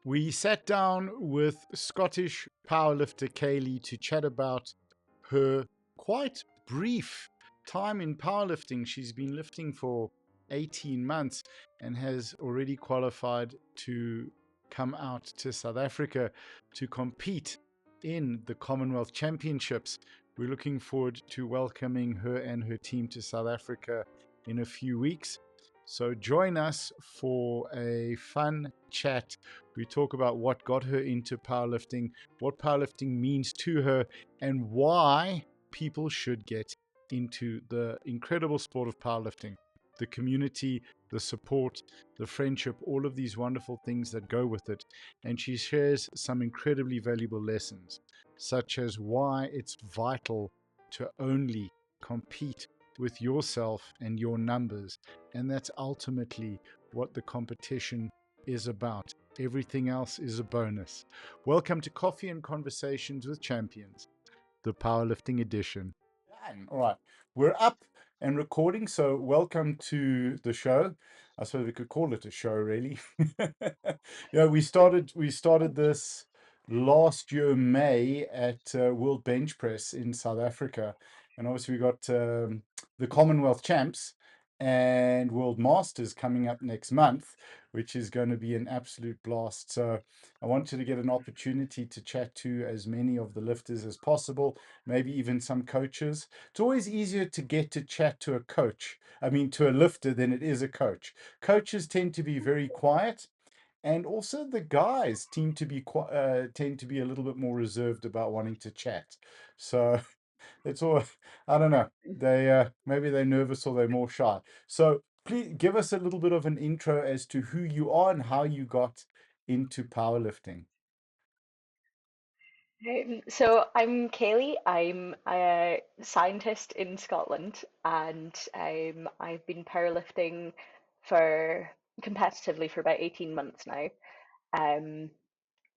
We sat down with Scottish powerlifter Ceileidh to chat about her quite brief time in powerlifting. She's been lifting for 18 months and has already qualified to come out to South Africa to compete in the Commonwealth Championships. We're looking forward to welcoming her and her team to South Africa in a few weeks. So join us for a fun chat. We talk about what got her into powerlifting, what powerlifting means to her, and why people should get into the incredible sport of powerlifting. The community, the support, the friendship, all of these wonderful things that go with it. And she shares some incredibly valuable lessons, such as why it's vital to only compete with yourself and your numbers. And that's ultimately what the competition is about. Everything else is a bonus. Welcome to Coffee and Conversations with Champions, the powerlifting edition. All right, we're up and recording, so welcome to the show. I suppose we could call it a show, really. We started this last year May at World Bench Press in South Africa, and obviously we got the Commonwealth Champs and World Masters coming up next month, which is going to be an absolute blast. So I wanted to get an opportunity to chat to as many of the lifters as possible, maybe even some coaches. It's always easier to get to chat to to a lifter than it is a coach. Coaches tend to be very quiet, and also the guys tend to be a little bit more reserved about wanting to chat. So it's all, I don't know. They maybe they're nervous or they're more shy. So please give us a little bit of an intro as to who you are and how you got into powerlifting. So I'm Kaylee. I'm a scientist in Scotland, and I've been powerlifting for competitively for about 18 months now. Um,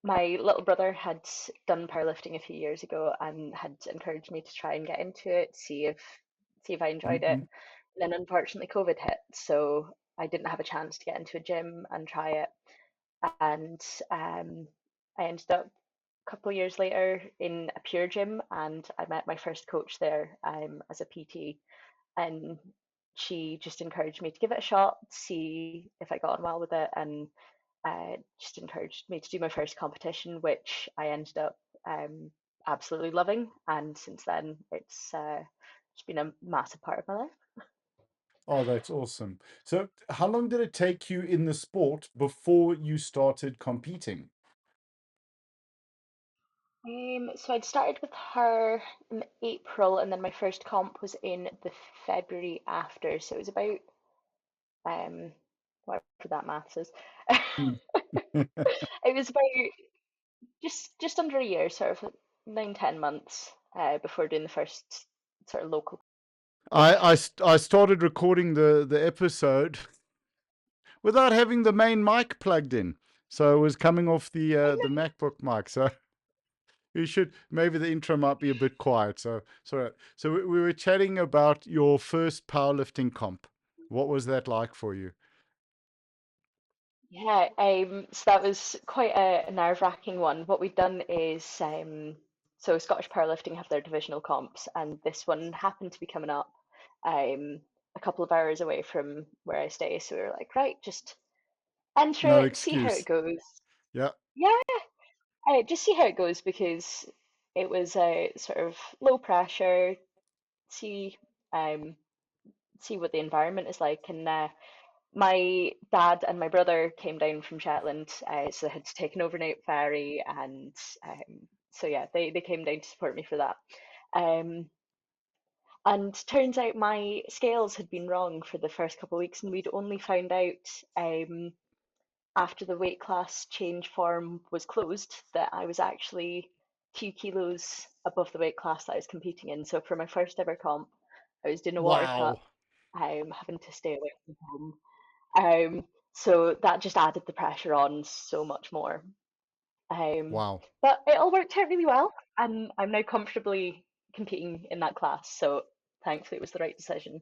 my little brother had done powerlifting a few years ago and had encouraged me to try and get into it, see if I enjoyed it. Mhm. And then unfortunately COVID hit, so I didn't have a chance to get into a gym and try it. And I ended up couple of years later in a pure gym, and I met my first coach there as a PT, and she just encouraged me to give it a shot, see if I got on well with it, and just encouraged me to do my first competition, which I ended up absolutely loving, and since then it's been a massive part of my life. Oh, that's awesome. So how long did it take you in the sport before you started competing? So I'd started with her in April, and then my first comp was in the February after. So it was about whatever that maths is. Mm. It was about just under a year, sort of like 9, 10 months before doing the first sort of local. I started recording the episode without having the main mic plugged in, so it was coming off the MacBook mic. So you should maybe the intro might be a bit quiet. So sorry. So we were chatting about your first powerlifting comp. What was that like for you? Yeah, so that was quite a nerve-wracking one. What we've done is, so Scottish Powerlifting have their divisional comps, and this one happened to be coming up um, a couple of hours away from where I stay. So we were like, right, just enter No it, see how it excuse. goes. Yeah. Yeah, just see how it goes because it was a sort of low pressure. See, um, see what the environment is like, and my dad and my brother came down from Shetland, so they had to take an overnight ferry, and so yeah, they came down to support me for that. Um, and turns out my scales had been wrong for the first couple of weeks, and we'd only found out after the weight class change form was closed that I was actually 2 kilos above the weight class that I was competing in. So for my first ever comp, I was doing a water cut, Wow. having to stay away from home. So that just added the pressure on so much more. Um, Wow. but it all worked out really well, and I'm now comfortably competing in that class. So thankfully, it was the right decision.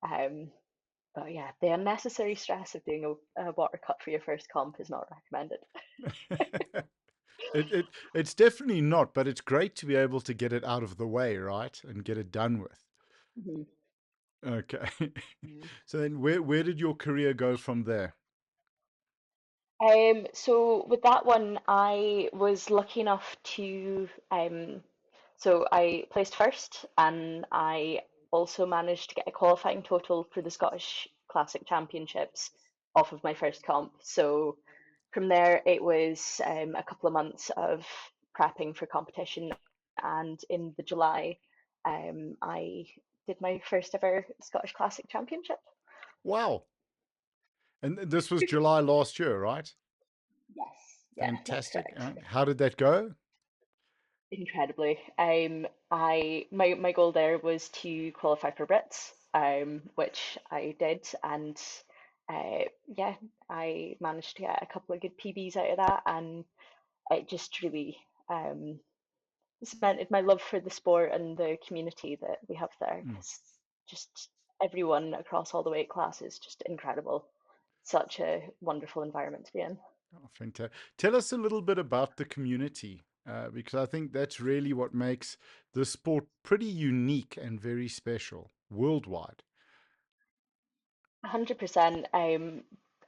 Um, but yeah, the unnecessary stress of doing a water cut for your first comp is not recommended. It's definitely not, but it's great to be able to get it out of the way, right? And get it done with. Mhm. Okay. Yeah. So then where did your career go from there? So with that one, I was lucky enough to, so I placed first, and I also managed to get a qualifying total for the Scottish Classic Championships off of my first comp. So from there, it was a couple of months of prepping for competition, and in the July, I did my first ever Scottish Classic Championship. Wow. And this was July last year, right? Yes, yeah, that's Fantastic. correct. How did that go? Incredibly. My goal there was to qualify for Brits, which I did, and yeah, I managed to get a couple of good PBs out of that, and it just really cemented my love for the sport and the community that we have there, Mm. because just everyone across all the weight classes just incredible. Such a wonderful environment to be in. Oh, fantastic. Tell us a little bit about the community, because I think that's really what makes the sport pretty unique and very special worldwide. 100%.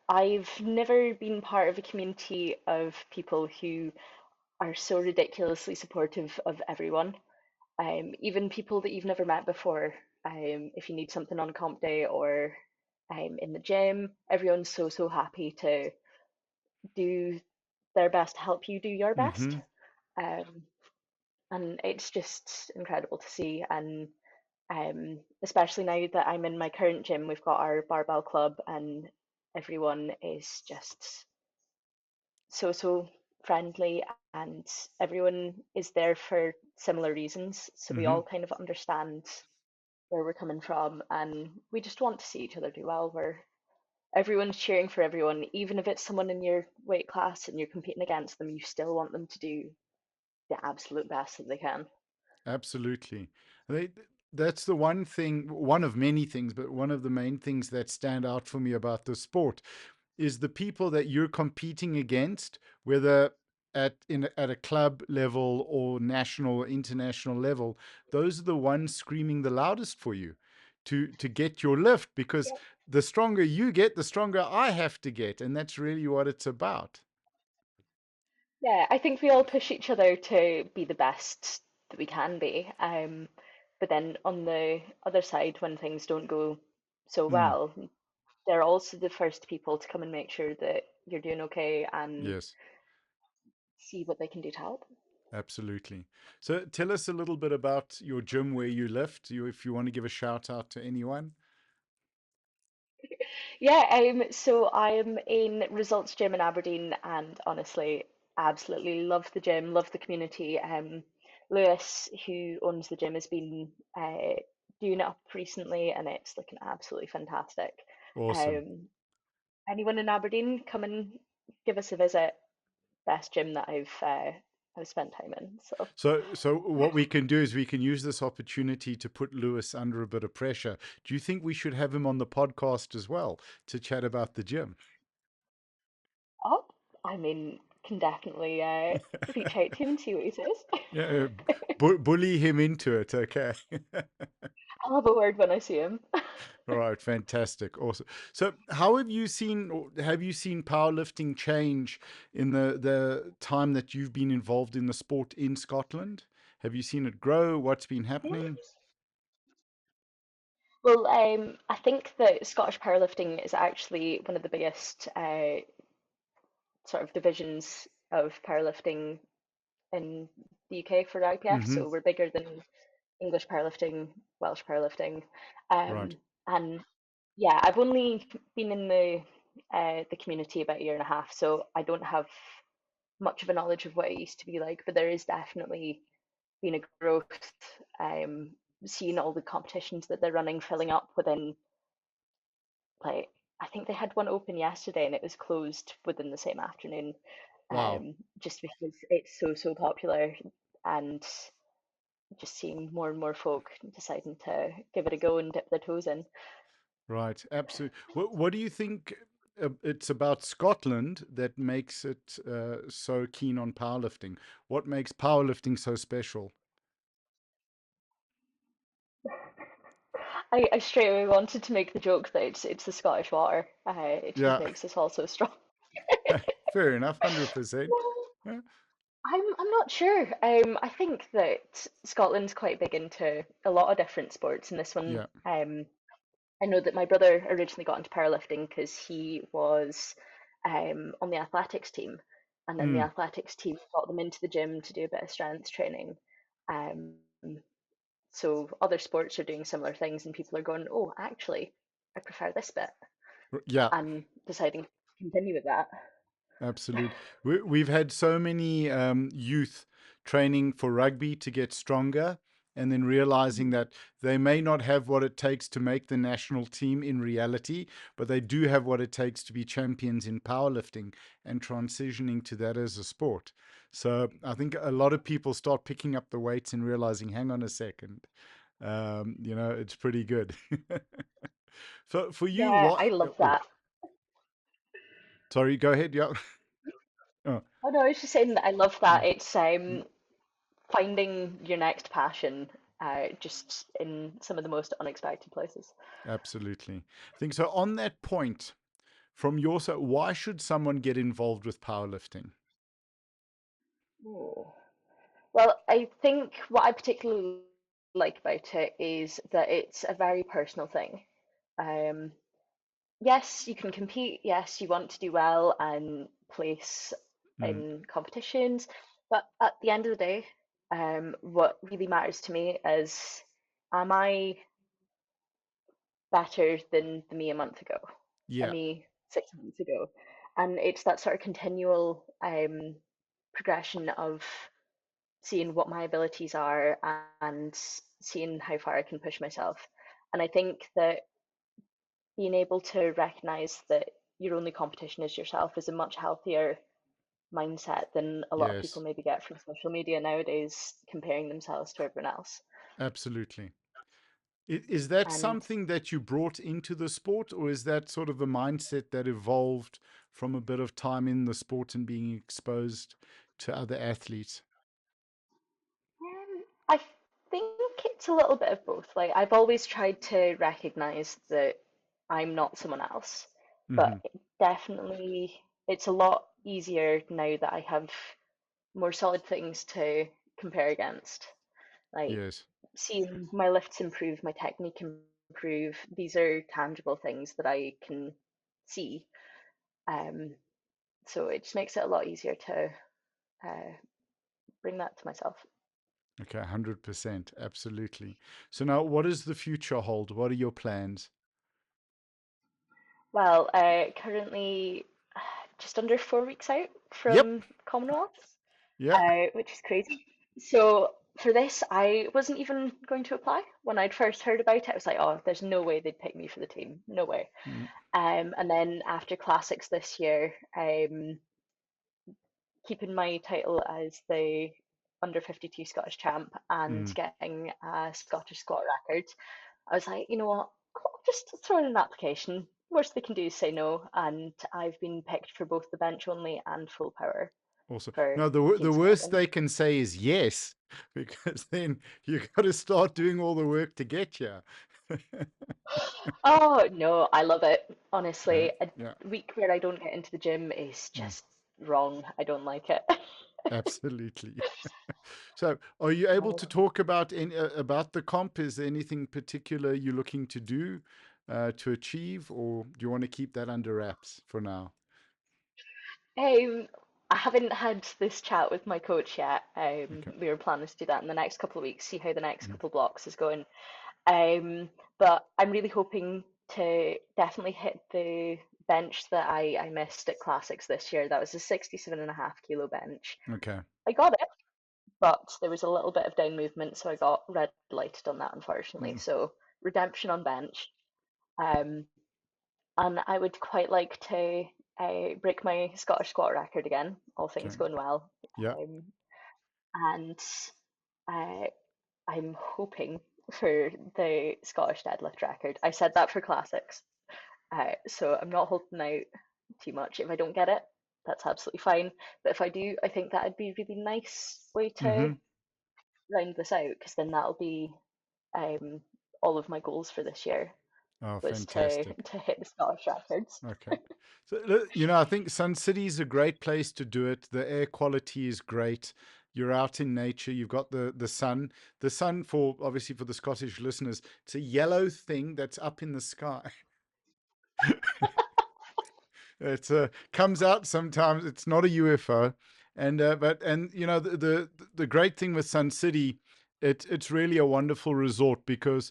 I've never been part of a community of people who are so ridiculously supportive of everyone. Even people that you've never met before. If you need something on a comp day or in the gym, everyone's so happy to do their best to help you do your best. Mm-hmm. Um, and it's just incredible to see. And especially now that I'm in my current gym, we've got our barbell club, and everyone is just so friendly, and everyone is there for similar reasons. So we Mm-hmm. all kind of understand where we're coming from, and we just want to see each other do well. Where everyone's cheering for everyone, even if it's someone in your weight class and you're competing against them, you still want them to do the absolute best that they can. Absolutely. They, that's the one thing, one of many things, but one of the main things that stand out for me about the sport is the people that you're competing against, whether at a club level or national or international level. Those are the ones screaming the loudest for you to get your lift, because the stronger you get, the stronger I have to get, and that's really what it's about. Yeah, I think we all push each other to be the best that we can be. But then on the other side, when things don't go so Mm, well, they're also the first people to come and make sure that you're doing okay and yes. see what they can do to help. Absolutely. So tell us a little bit about your gym where you lift, if you want to give a shout out to anyone. Yeah, so I'm in Results Gym in Aberdeen, and honestly, absolutely love the gym, love the community. Lewis, who owns the gym, has been doing it up recently, and it's looking absolutely fantastic. Awesome. Um, Anyone in Aberdeen, come and give us a visit. Best gym that I've spent time in. So, So what we can do is we can use this opportunity to put Lewis under a bit of pressure. Do you think we should have him on the podcast as well to chat about the gym? oh, I mean, can definitely reach out to him and see what he says. Yeah, bully him into it. Okay. I'll have a word when I see him. All right, fantastic, awesome. So, how have you seen, or have you seen powerlifting change in the time that you've been involved in the sport in Scotland? Have you seen it grow? What's been happening? Well, I think that Scottish powerlifting is actually one of the biggest sort of divisions of powerlifting in the UK for IPF. Mm-hmm. So we're bigger than English powerlifting, Welsh powerlifting, Right. and yeah, I've only been in the community about a year and a half, so I don't have much of a knowledge of what it used to be like. But there is definitely been a growth. Um, Seeing all the competitions that they're running filling up within, like, I think they had one open yesterday and it was closed within the same afternoon, Wow. just because it's so popular, and just seeing more and more folk deciding to give it a go and dip their toes in. Right. Absolutely. What do you think? it's about Scotland that makes it so keen on powerlifting? What makes powerlifting so special? I straight away wanted to make the joke that it's the Scottish water. It just Yeah, makes us all so strong. fair enough, 100%. Yeah, I'm not sure. I think that Scotland's quite big into a lot of different sports, and this one, yeah. I know that my brother originally got into powerlifting because he was on the athletics team, and then the Mm, athletics team got them into the gym to do a bit of strength training. Um, so other sports are doing similar things, and people are going, "Oh, actually, I prefer this bit," yeah. and deciding to continue with that. Absolutely. We've had so many youth training for rugby to get stronger, and then realizing that they may not have what it takes to make the national team in reality, but they do have what it takes to be champions in powerlifting and transitioning to that as a sport. So I think a lot of people start picking up the weights and realizing, hang on a second, it's pretty good. For you, Yeah, what? I love Oh, that. sorry, go ahead. Yeah. Oh, Oh no, I was just saying that I love mm, that. It's mm. finding your next passion, just in some of the most unexpected places. Absolutely. I think so. On that point, from your side, why should someone get involved with powerlifting? Oh. Well, I think what I particularly like about it is that it's a very personal thing. Um, yes, you can compete. Yes, you want to do well and place Mm, in competitions. But at the end of the day, what really matters to me is, am I better than the me a month ago, and yeah, me 6 months ago? And it's that sort of continual progression of seeing what my abilities are and seeing how far I can push myself. And I think that being able to recognize that your only competition is yourself is a much healthier mindset than a lot of people yes, maybe get from social media nowadays, comparing themselves to everyone else. absolutely. Is that And something that you brought into the sport, or is that sort of a mindset that evolved from a bit of time in the sport and being exposed to other athletes? I think it's a little bit of both. Like, I've always tried to recognize that I'm not someone else, but Hmm. definitely it's a lot easier now that I have more solid things to compare against. Like, Yes, seeing my lifts improve, my technique improve, these are tangible things that I can see. Um, so it just makes it a lot easier to uh, bring that to myself. okay, 100%, absolutely. So now, what does the future hold? What are your plans? Well, currently just under 4 weeks out Yep. from Commonwealth, Yeah. which is crazy. So for this, I wasn't even going to apply. When I'd first heard about it, I was like, oh, there's no way they'd pick me for the team. No way. Mm, And then after Classics this year, keeping my title as the under 52 Scottish champ and mm. getting a Scottish squat record, I was like, you know what, I'll just throw in an application. Worst they can do is say no, and I've been picked for both the bench only and full power Also, for no, the Team worst Scotland. they can say is yes, because then you got to start doing all the work to get here. Oh no, I love it. Yeah, Honestly, a yeah, week where I don't get into the gym is mm, just wrong. I don't like it. absolutely. So, are you able to talk about the comp? Is there anything particular you're looking to do to achieve, or do you want to keep that under wraps for now? Um, I haven't had this chat with my coach yet. Okay. We were planning to do that in the next couple of weeks, see how the next Mm, couple of blocks is going. But I'm really hoping to definitely hit the bench that I missed at Classics this year. That was a 67.5 kilo bench. okay. I got it, but there was a little bit of down movement, so I got red lighted on that, unfortunately. Mm, So redemption on bench. Um, and I would quite like to break my Scottish squat record again, all things okay. going well. Yeah. Um, and uh, I'm hoping for the Scottish deadlift record. I said that for classics, so I'm not holding out. too much. If I don't get it, that's absolutely fine. But if I do, I think that'd be a really nice way to Hmm. round this out because then that'll be um, all of my goals for this year Oh, was fantastic. to hit the Scottish records. Okay. So, I think Sun City is a great place to do it. The air quality is great. You're out in nature. You've got the sun. The sun, for obviously for the Scottish listeners, it's a yellow thing that's up in the sky. It comes out sometimes. It's not a UFO, and the great thing with Sun City, it's really a wonderful resort because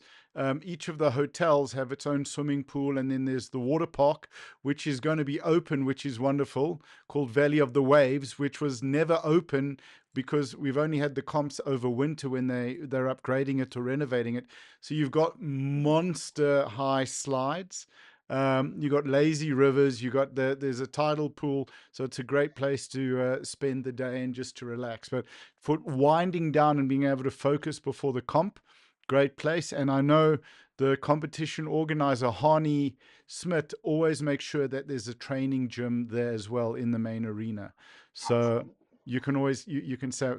each of the hotels have its own swimming pool, and then there's the water park, which is going to be open, which is wonderful, called Valley of the Waves, which was never open because we've only had the comps over winter when they're upgrading it or renovating it. So you've got monster high slides. You got lazy rivers. You got there's a tidal pool, so it's a great place to spend the day and just to relax. But for winding down and being able to focus before the comp, great place. And I know the competition organizer Harney Smith always makes sure that there's a training gym there as well in the main arena. So Excellent. you can always you can say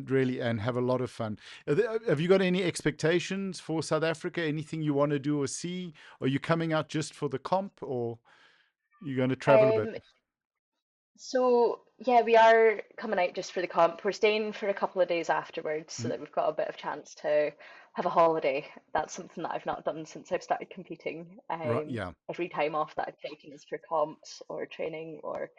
really and have a lot of fun. Have you got any expectations for South Africa? Anything you want to do or see? Are you coming out just for the comp, or you going to travel a bit? Um, So yeah, we are coming out just for the comp. We're staying for a couple of days afterwards so Mm. that we've got a bit of chance to have a holiday. That's something that I've not done since I've started competing. Right? Yeah, Every time off that I've taken is for comps or training or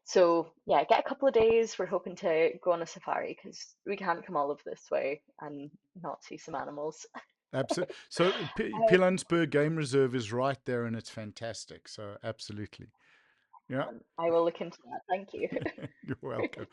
so yeah, get a couple of days. We're hoping to go on a safari because we can't come all of this way and not see some animals. absolutely. So Um, Pilanesberg Game Reserve is right there, and it's fantastic. So absolutely, yeah. I will look into that. Thank you. You're welcome.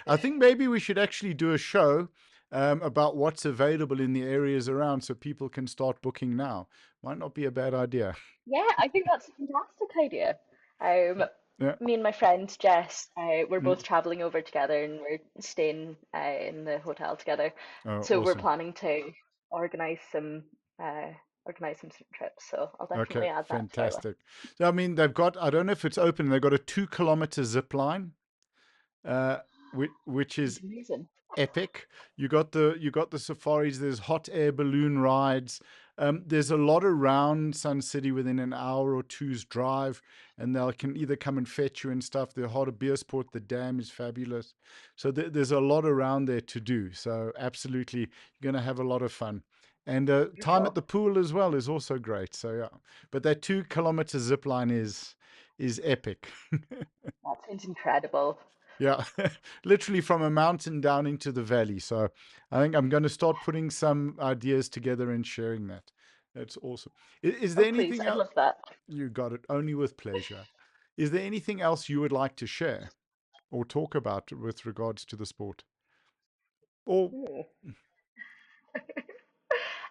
I think maybe we should actually do a show about what's available in the areas around so people can start booking now. Might not be a bad idea. Yeah, I think that's a fantastic idea. Um, Yeah. Me and my friend Jess, we're Mm. both traveling over together and we're staying in the hotel together. Oh, So we're awesome. planning to organize some uh, organize some trips. So I'll Okay, definitely add that to our list. fantastic. So, I mean, they've got, I don't know if it's open, they've got a 2 kilometer zip line, uh, which is It's amazing. epic. You got the safaris. There's hot air balloon rides. There's a lot around Sun City within an hour or two's drive, and they can either come and fetch you and stuff. The Hartbeespoort, the dam is fabulous. So there's a lot around there to do. So absolutely, you're going to have a lot of fun. And time at Beautiful. the pool as well is also great. So yeah, but that 2 kilometer zip line is epic. That sounds incredible. Yeah, literally from a mountain down into the valley. So I think I'm going to start putting some ideas together and sharing that. That's awesome. Is Oh, there please, anything I'd else? love that. You got it. Only with pleasure. Is there anything else you would like to share or talk about with regards to the sport? Or Hmm.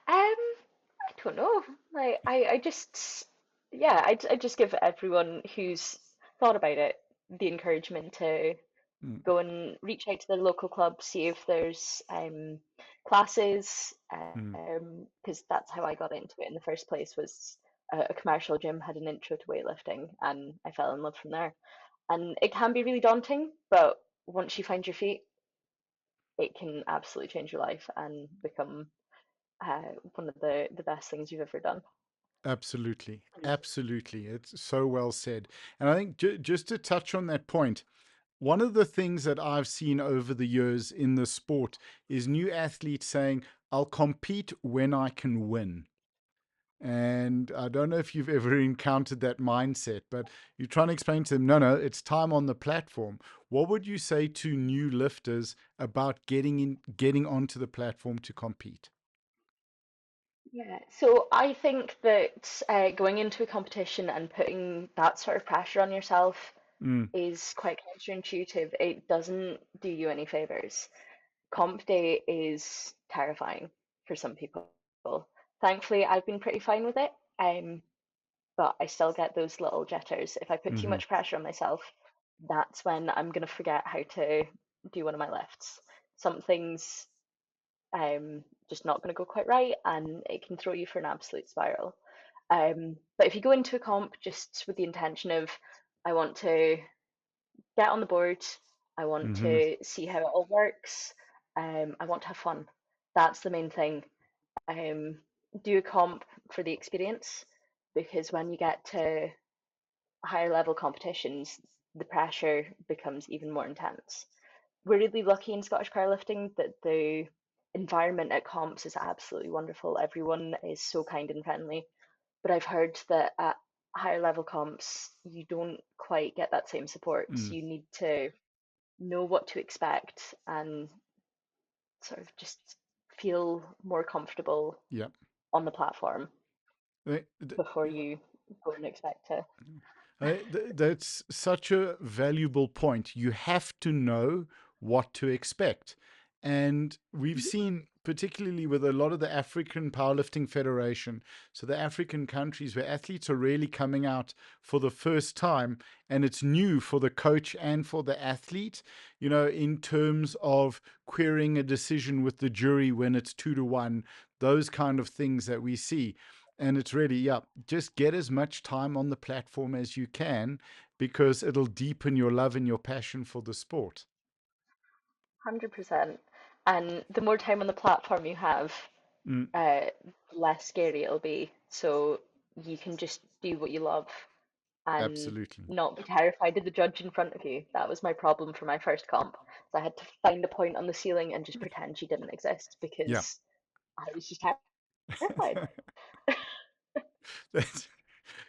I don't know. I just, yeah, I just give everyone who's thought about it the encouragement to mm, go and reach out to their local club, see if there's classes, mm, because that's how I got into it in the first place. Was a commercial gym had an intro to weightlifting, and I fell in love from there. And it can be really daunting, but once you find your feet, it can absolutely change your life and become one of the best things you've ever done. absolutely, absolutely. It's so well said. And I think just to touch on that point, one of the things that I've seen over the years in the sport is new athletes saying, I'll compete when I can win. And I don't know if you've ever encountered that mindset, but you're trying to explain to them, no, no, it's time on the platform. What would you say to new lifters about getting onto the platform to compete? Yeah, so I think that going into a competition and putting that sort of pressure on yourself Mm, is quite counterintuitive. It doesn't do you any favors. Comp day is terrifying for some people. Thankfully, I've been pretty fine with it, but I still get those little jitters. If I put too hmm. much pressure on myself, that's when I'm gonna forget how to do one of my lifts. Something's just not going to go quite right, and it can throw you for an absolute spiral. But if you go into a comp just with the intention of, I want to get on the board. I want Mm-hmm. to see how it all works. I want to have fun. That's the main thing. Um, do a comp for the experience because when you get to higher level competitions, the pressure becomes even more intense. We're really lucky in Scottish powerlifting that the environment at comps is absolutely wonderful. Everyone is so kind and friendly. But I've heard that at higher level comps, you don't quite get that same support. Mm. So you need to know what to expect and sort of just feel more comfortable Yeah. on the platform Eh, d- before you go and expect to. That's such a valuable point. You have to know what to expect. And we've Mhm. seen, particularly with a lot of the African Powerlifting Federation, so the African countries where athletes are really coming out for the first time, and it's new for the coach and for the athlete, in terms of querying a decision with the jury when it's 2-1, those kind of things that we see. And it's really, yeah, just get as much time on the platform as you can because it'll deepen your love and your passion for the sport. 100%. And the more time on the platform you have, Mm, uh, less scary it'll be. So you can just do what you love and absolutely. not be terrified of the judge in front of you. That was my problem for my first comp. So I had to find a point on the ceiling and just pretend she didn't exist Yeah. because I was just terrified. That's,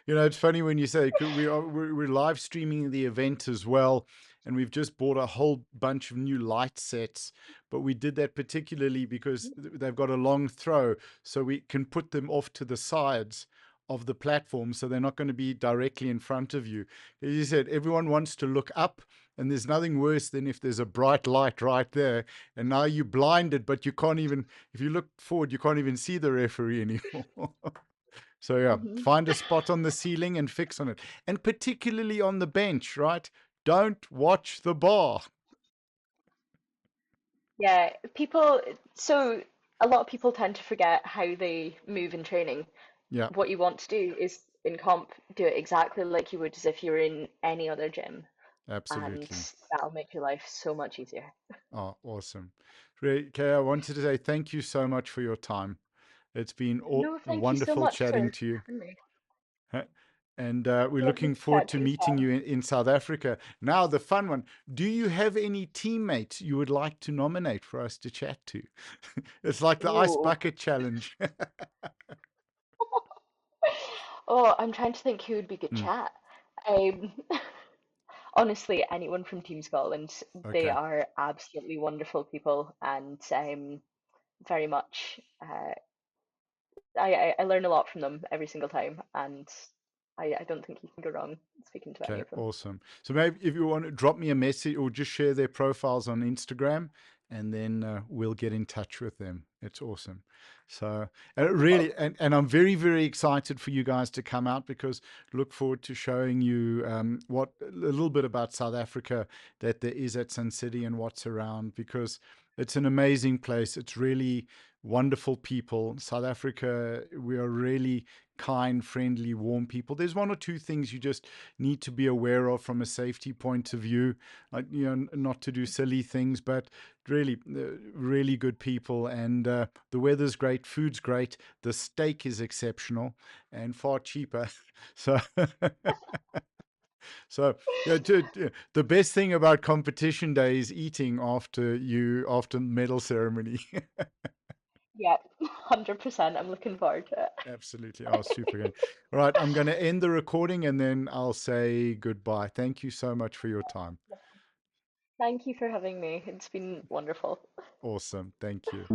it's funny when you say we're live streaming the event as well, and we've just bought a whole bunch of new light sets. But we did that particularly because they've got a long throw, so we can put them off to the sides of the platform, so they're not going to be directly in front of you. As you said, everyone wants to look up, and there's nothing worse than if there's a bright light right there, and now you're blinded, but you can't even, if you look forward, you can't even see the referee anymore. So yeah, Hmm. find a spot on the ceiling and fix on it. And particularly on the bench, right? Don't watch the bar. Yeah, people, so a lot of people tend to forget how they move in training. Yeah, What you want to do is in comp, do it exactly like you would as if you were in any other gym, and absolutely. that'll make your life so much easier. Oh, awesome. Okay, I wanted to say thank you so much for your time. It's been No, thank you so wonderful much chatting for to you. having me. And we're Lovely looking to forward chat to to you as meeting well. you in South Africa. Now, the fun one. Do you have any teammates you would like to nominate for us to chat to? It's like the ice Ooh. bucket challenge. Oh, I'm trying to think who would be good Mm, chat. Um, honestly, anyone from Team Scotland, they okay. are absolutely wonderful people and very much. I learn a lot from them every single time, and I don't think you can go wrong speaking to any Okay, of them. awesome. So maybe if you want to drop me a message or just share their profiles on Instagram, and then we'll get in touch with them. It's awesome. So Wonderful. really, and I'm very, very excited for you guys to come out because look forward to showing you what a little bit about South Africa that there is at Sun City and what's around because it's an amazing place. It's really wonderful people. South Africa, we are really kind, friendly, warm people. There's one or two things you just need to be aware of from a safety point of view, like not to do silly things, but really, really good people. And the weather's great, food's great, the steak is exceptional and far cheaper. So. So yeah, the best thing about competition day is eating after medal ceremony. Yeah, 100%. I'm looking forward to Absolutely. Oh, it. super good. All right, I'm going to end the recording and then I'll say goodbye. Thank you so much for your time. Thank you for having me. It's been wonderful. Awesome. Thank you.